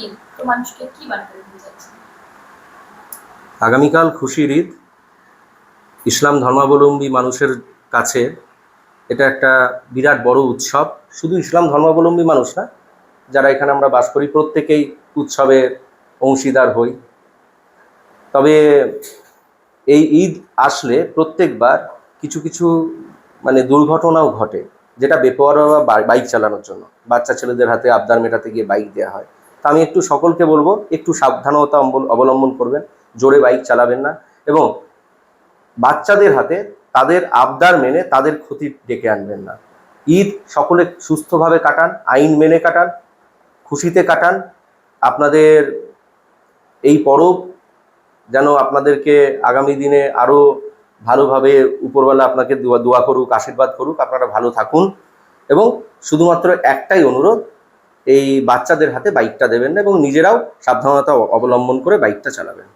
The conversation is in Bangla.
ঈদ, তো মানুষকে কি বার্তা দিতে চাচ্ছেন? আগামীকাল খুশির ঈদ। ইসলাম ধর্মাবলম্বী মানুষের কাছে এটা একটা বিরাট বড় উৎসব। শুধু ইসলাম ধর্মাবলম্বী মানুষ না, যারা এখানে আমরা বাস করি প্রত্যেকেই উৎসবে অংশীদার হই। তবে এই ঈদ আসলে প্রত্যেকবার কিছু কিছু দুর্ঘটনাও ঘটে, যেটা বেপরোয়া বাইক চালানোর জন্য বাচ্চা ছেলেদের হাতে আবদার মেটাতে গিয়ে বাইক দেওয়া হয়। তা আমি একটু সকলকে বলবো, একটু সাবধানতা অবলম্বন করবেন, জোরে বাইক চালাবেন না, এবং বাচ্চাদের হাতে তাদের আবদার মেনে তাদের ক্ষতি ডেকে আনবেন না। ঈদ সকলে সুস্থভাবে কাটান, আইন মেনে কাটান, খুশিতে কাটান। আপনাদের এই পরব যেন আপনাদেরকে আগামী দিনে আরও ভালোভাবে উপরওয়ালা আপনাকে দোয়া করুক, আশীর্বাদ করুক, আপনারা ভালো থাকুন। এবং শুধুমাত্র একটাই অনুরোধ, এই বাচ্চাদের হাতে বাইকটা দেবেন না এবং নিজেরাও সাবধানতা অবলম্বন করে বাইকটা চালাবেন।